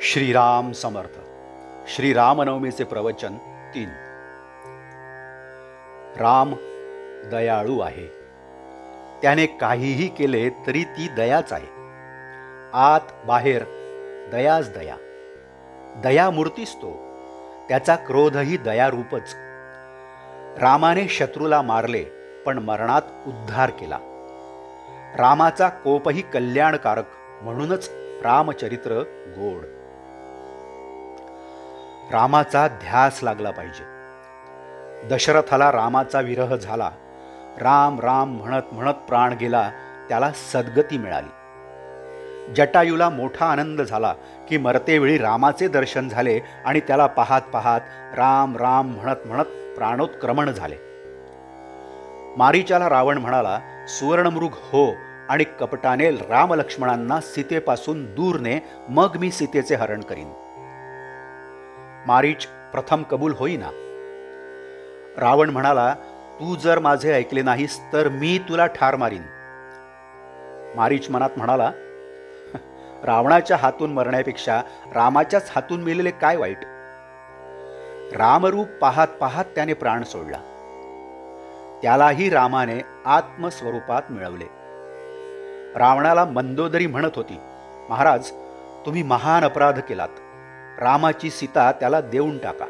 श्रीराम समर्थ. श्रीरामनवमीचे प्रवचन 3. राम दयाळू आहे. त्याने काहीही केले तरी ती दयाच आहे. आत बाहेर दयाच दया. दया मूर्तीच तो. त्याचा क्रोधही दयारूपच. रामाने शत्रूला मारले पण मरणात उद्धार केला. रामाचा कोपही कल्याणकारक, म्हणूनच रामचरित्र गोड. रामाचा ध्यास लागला पाहिजे. दशरथाला रामाचा विरह झाला. राम राम म्हणत म्हणत प्राण गेला, त्याला सद्गती मिळाली. जटायूला मोठा आनंद झाला की मरतेवेळी रामाचे दर्शन झाले आणि त्याला पाहत पाहत राम राम म्हणत म्हणत प्राणोत्क्रमण झाले. मारीचाला रावण म्हणाला, सुवर्णमृग हो आणि कपटाने रामलक्ष्मणांना सीतेपासून दूर ने, मग मी सीतेचे हरण करीन. मारीच प्रथम कबूल होईना. रावण म्हणाला, तू जर माझे ऐकले नाहीस तर मी तुला ठार मारीन. मारीच मनात म्हणाला, रावणाच्या हातून मरण्यापेक्षा रामाच्याच हातून मेलेले काय वाईट. रामरूप पाहत पाहत त्याने प्राण सोडला. त्यालाही रामाने आत्मस्वरूपात मिळवले. रावणाला मंदोदरी म्हणत होती, महाराज तुम्ही महान अपराध केलात. रामाची सीता त्याला देऊन टाका.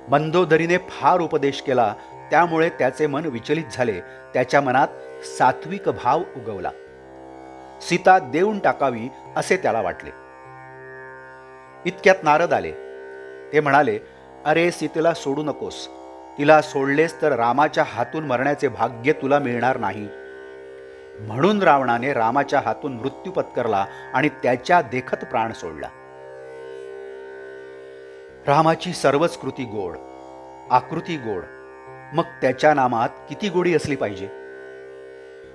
मंदोदरीने फार उपदेश केला, त्यामुळे त्याचे मन विचलित झाले. त्याच्या मनात सात्विक भाव उगवला. सीता देऊन टाकावी असे त्याला वाटले. इतक्यात नारद आले. ते म्हणाले, अरे सीतेला सोडू नकोस. तिला सोडलेस तर रामाच्या हातून मरण्याचे भाग्य तुला मिळणार नाही. म्हणून रावणाने रामाच्या हातून मृत्यू पत्करला आणि त्याच्या देखत प्राण सोडला. रामाची सर्वच कृती गोड, आकृती गोड, मग त्याच्या नामात किती गोडी असली पाहिजे.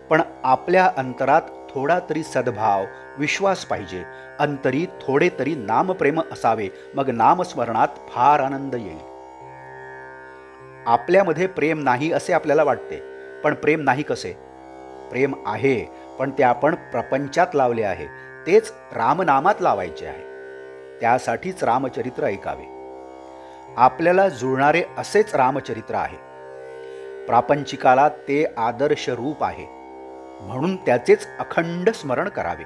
पण आपल्या अंतरात थोडा तरी सद्भाव, विश्वास पाहिजे. अंतरी थोडे तरी नामप्रेम असावे, मग नामस्मरणात फार आनंद येईल. आपल्यामध्ये प्रेम नाही असे आपल्याला वाटते, पण प्रेम नाही कसे? प्रेम आहे, पण ते आपण प्रपंचात लावले आहे. तेच रामनामात लावायचे आहे. त्यासाठीच रामचरित्र ऐकावे. आपल्याला जुळणारे असेच रामचरित्र आहे. प्रापंचिकाला ते आदर्श रूप आहे, म्हणून त्याचेच अखंड स्मरण करावे.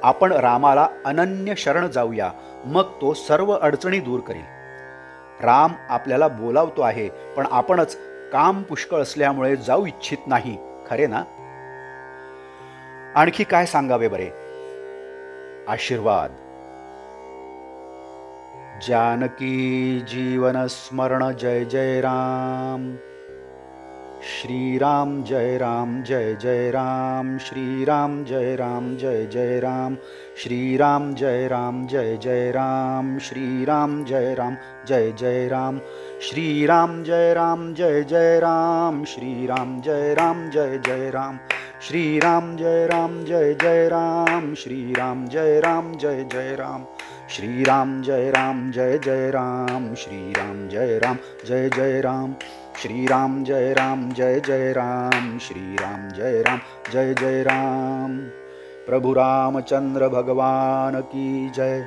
आपण रामाला अनन्य शरण जाऊया, मग तो सर्व अडचणी दूर करील. राम आपल्याला बोलावतो आहे, पण आपणच काम पुष्कळ असल्यामुळे जाऊ इच्छित नाही, खरे ना? आणखी काय सांगावे बरे? आशीर्वाद. जानकी जीवन स्मरण जय जय राम. श्रीराम जय राम जय जय राम. श्रीराम जय राम जय जय राम. श्रीराम जय राम जय जय राम. श्रीराम जय राम जय जय राम. श्रीराम जय राम जय जय राम. श्रीराम जय राम जय जय राम. श्रीराम जय राम जय जय राम. श्रीराम जय राम जय जय राम. श्रीराम जय राम जय जय राम. श्रीराम जय राम जय जय राम. श्रीराम जय राम जय जय राम. श्रीराम जय राम जय जय राम. प्रभु रामचंद्र भगवान की जय.